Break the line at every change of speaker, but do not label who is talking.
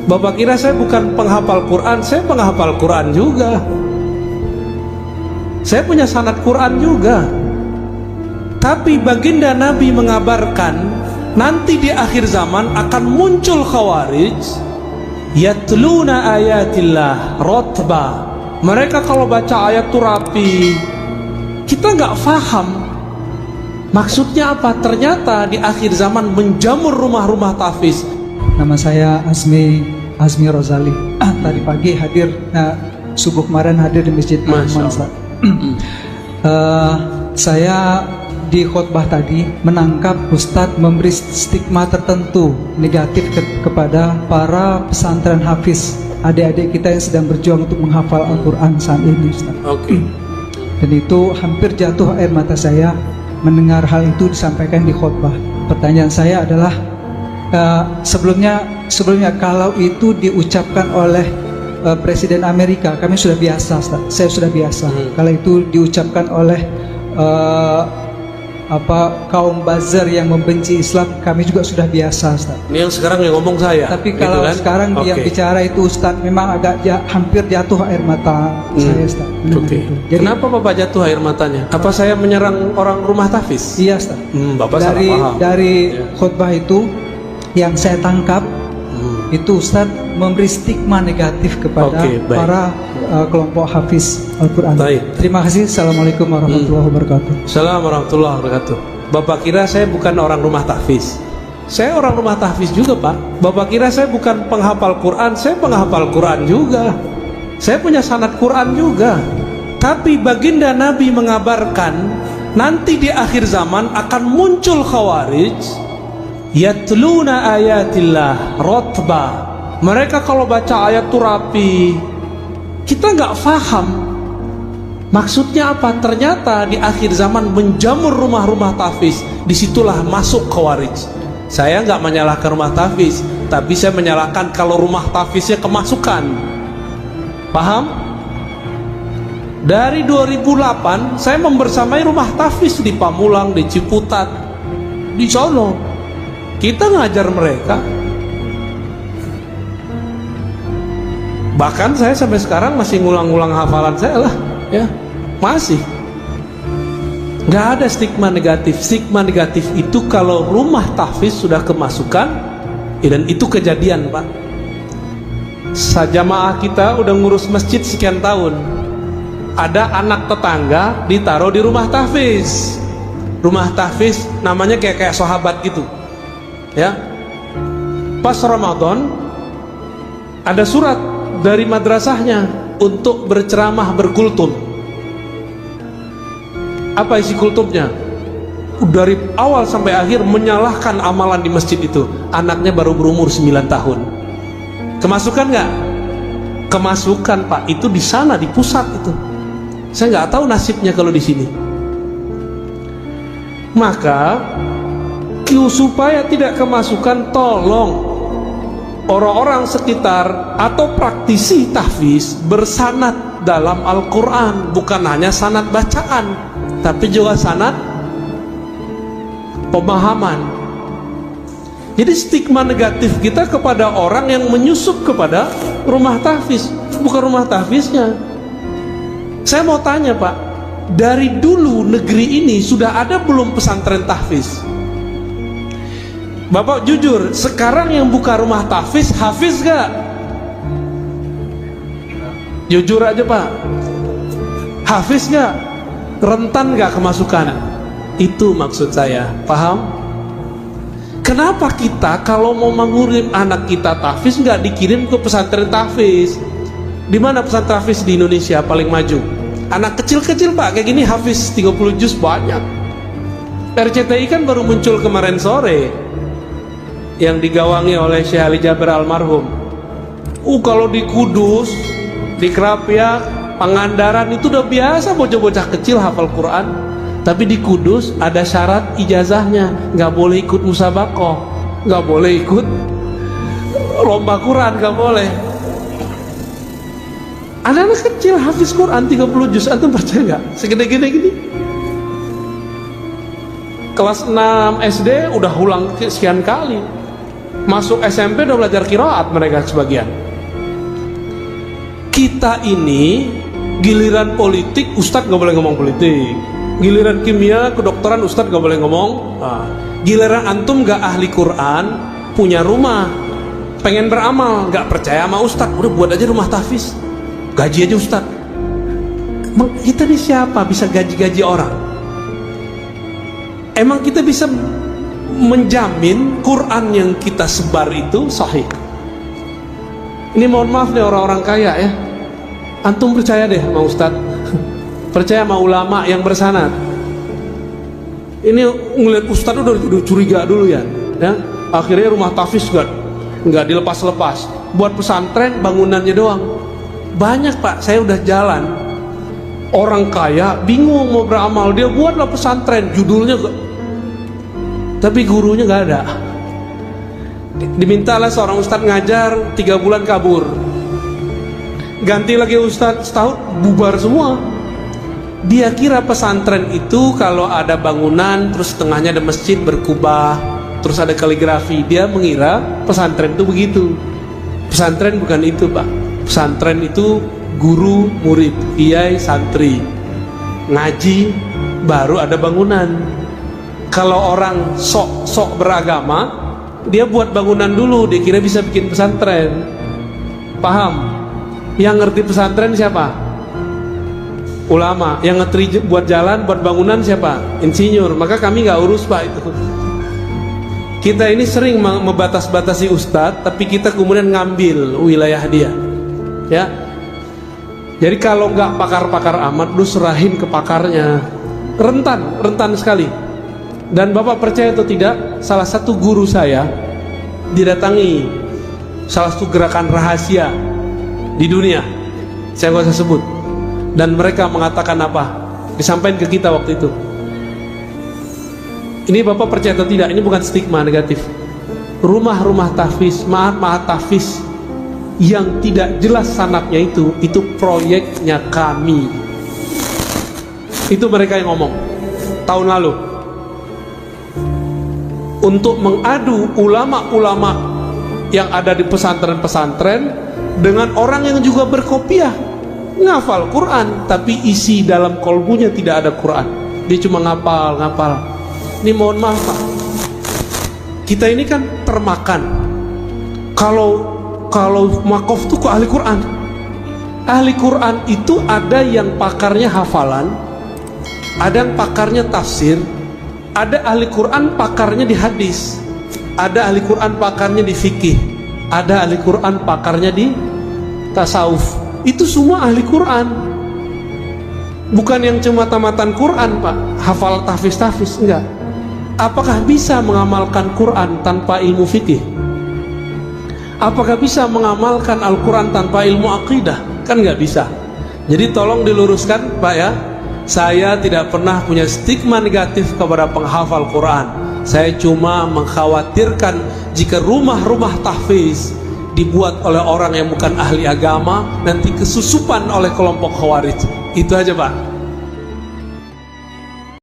Bapak kira saya bukan penghafal Quran? Saya penghafal Quran juga. Saya punya sanad Quran juga. Tapi baginda Nabi mengabarkan nanti di akhir zaman akan muncul khawarij yatluna ayatillah rotba. Mereka kalau baca ayat itu rapi. Kita nggak paham maksudnya apa. Ternyata di akhir zaman menjamur rumah-rumah tahfiz.
Nama saya Azmi Rozali. Tadi pagi hadir, subuh kemarin hadir di Masjid Al-Mansa. Saya di khutbah tadi menangkap Ustadz memberi stigma tertentu negatif kepada para pesantren hafiz, adik-adik kita yang sedang berjuang untuk menghafal Al-Quran saat ini, Ustadz. Dan itu hampir jatuh air mata saya mendengar hal itu disampaikan di khutbah. Pertanyaan saya adalah, sebelumnya kalau itu diucapkan oleh Presiden Amerika, kami sudah biasa, Ustaz. Saya sudah biasa. Kalau itu diucapkan oleh kaum buzzer yang membenci Islam, kami juga sudah biasa, Ustaz.
Ini yang sekarang yang ngomong saya.
Tapi kalau
gitu kan?
sekarang yang bicara itu, Ustaz, memang agak hampir jatuh air mata saya, Ustaz.
Jadi, kenapa Bapak jatuh air matanya? Apa saya menyerang orang rumah tahfiz?
Iya, Ustaz.
Bapak salah paham.
Dari khutbah itu yang saya tangkap itu, Ustaz, memberi stigma negatif kepada para kelompok hafiz Al-Quran. Terima kasih. Assalamualaikum warahmatullahi wabarakatuh.
Assalamualaikum warahmatullahi wabarakatuh. Bapak kira saya bukan orang rumah tahfiz? Saya orang rumah tahfiz juga, Pak. Bapak kira saya bukan penghafal Quran? Saya penghafal Quran juga. Saya punya sanad Quran juga. Tapi baginda Nabi mengabarkan nanti di akhir zaman akan muncul khawarij yatluna ayatillah rotba. Mereka kalau baca ayat itu rapi. Kita nggak paham maksudnya apa. Ternyata di akhir zaman menjamur rumah-rumah tahfiz. Disitulah masuk khawarij. Saya nggak menyalahkan rumah tahfiz, tapi saya menyalahkan kalau rumah tahfiznya kemasukan. Paham? Dari 2008 saya membersamai rumah tahfiz di Pamulang, di Ciputat, di Solo. Kita ngajar mereka. Bahkan saya sampai sekarang masih ngulang-ngulang hafalan saya lah, ya, masih. Nggak ada stigma negatif. Stigma negatif itu kalau rumah tahfiz sudah kemasukan, dan itu kejadian, Pak. Jamaah kita udah ngurus masjid sekian tahun. Ada anak tetangga ditaruh di rumah tahfiz. Rumah tahfiz namanya kayak sahabat gitu. Ya, pas Ramadan ada surat dari madrasahnya untuk berceramah berkultum. Apa isi kultumnya? Dari awal sampai akhir menyalahkan amalan di masjid itu. Anaknya baru berumur 9 tahun. Kemasukan nggak? Kemasukan, Pak. Itu di sana, di pusat itu. Saya nggak tahu nasibnya kalau di sini. Maka supaya tidak kemasukan, tolong orang-orang sekitar atau praktisi tahfiz bersanad dalam Al-Quran. Bukan hanya sanad bacaan, tapi juga sanad pemahaman. Jadi stigma negatif kita kepada orang yang menyusup kepada rumah tahfiz, bukan rumah tahfiznya. Saya mau tanya, Pak, dari dulu negeri ini sudah ada belum pesantren tahfiz? Bapak jujur, sekarang yang buka rumah tahfiz, hafiz gak? Jujur aja, Pak. Hafiz gak? Rentan gak kemasukan? Itu maksud saya, paham? Kenapa kita kalau mau mengurim anak kita tahfiz gak dikirim ke pesantren tahfiz? Di mana pesantren tahfiz di Indonesia paling maju? Anak kecil-kecil, Pak, kayak gini hafiz 30 juz banyak. RCTI kan baru muncul kemarin sore, yang digawangi oleh Syekh Ali Jaber almarhum. Kalau di Kudus, di Krapia, Pangandaran itu udah biasa bocah-bocah kecil hafal Quran. Tapi di Kudus ada syarat ijazahnya, nggak boleh ikut musabaqah, nggak boleh ikut lomba Quran, nggak boleh. Anak-anak kecil hafiz Quran 30 juz, antum percaya nggak? Segede-gede gini. Kelas 6 SD udah ulang sekian kali. Masuk SMP udah belajar qiraat mereka sebagian. Kita ini giliran politik ustadz gak boleh ngomong politik, giliran kimia kedokteran ustadz gak boleh ngomong. Giliran antum gak ahli Quran, punya rumah, pengen beramal, gak percaya sama ustadz, udah buat aja rumah tahfiz, gaji aja ustadz. Kita ini siapa bisa gaji-gaji orang? Emang kita bisa menjamin Quran yang kita sebar itu sahih? Ini mohon maaf nih orang-orang kaya ya, antum percaya deh sama ustadz, percaya sama ulama yang bersanad. Ini ngeliat ustadz udah curiga dulu ya. Akhirnya rumah tahfiz nggak dilepas-lepas, buat pesantren bangunannya doang. Banyak pak, saya udah jalan, orang kaya bingung mau beramal, dia buatlah pesantren, judulnya tapi gurunya nggak ada. Dimintalah seorang ustadz ngajar 3 bulan kabur, ganti lagi ustadz setahun bubar semua. Dia kira pesantren itu kalau ada bangunan terus tengahnya ada masjid berkubah terus ada kaligrafi, dia mengira pesantren itu begitu. Pesantren bukan itu pak. Pesantren itu guru murid, kiai santri, ngaji, baru ada bangunan. Kalau orang sok beragama, dia buat bangunan dulu, dia kira bisa bikin pesantren. Paham? Yang ngerti pesantren siapa? Ulama. Yang ngerti buat jalan, buat bangunan siapa? Insinyur. Maka kami nggak urus pak itu. Kita ini sering membatas-batasi ustadz, tapi kita kemudian ngambil wilayah dia. Ya. Jadi kalau nggak pakar-pakar amat, lu serahin ke pakarnya. Rentan sekali. Dan bapak percaya atau tidak, salah satu guru saya didatangi salah satu gerakan rahasia di dunia, saya nggak usah sebut, dan mereka mengatakan apa, disampaikan ke kita waktu itu. Ini bapak percaya atau tidak, ini bukan stigma negatif. Rumah-rumah tahfiz, mahat tahfiz yang tidak jelas sanadnya itu proyeknya kami. Itu mereka yang ngomong tahun lalu, untuk mengadu ulama-ulama yang ada di pesantren-pesantren dengan orang yang juga berkopiah, ngafal Quran tapi isi dalam kolbunya tidak ada Quran, dia cuma ngapal. Ini mohon maaf pak, kita ini kan termakan. Kalau makof tuh ke ahli Quran. Ahli Quran itu ada yang pakarnya hafalan, ada yang pakarnya tafsir, ada ahli Quran pakarnya di hadis, ada ahli Quran pakarnya di fikih, ada ahli Quran pakarnya di tasawuf. Itu semua ahli Quran, bukan yang cuma tamatan Quran pak, hafal tahfiz enggak. Apakah bisa mengamalkan Quran tanpa ilmu fikih? Apakah bisa mengamalkan Al-Quran tanpa ilmu akidah? Kan nggak bisa. Jadi tolong diluruskan pak ya, saya tidak pernah punya stigma negatif kepada penghafal Quran. Saya cuma mengkhawatirkan jika rumah-rumah tahfiz dibuat oleh orang yang bukan ahli agama, nanti kesusupan oleh kelompok khawarij. Itu aja pak.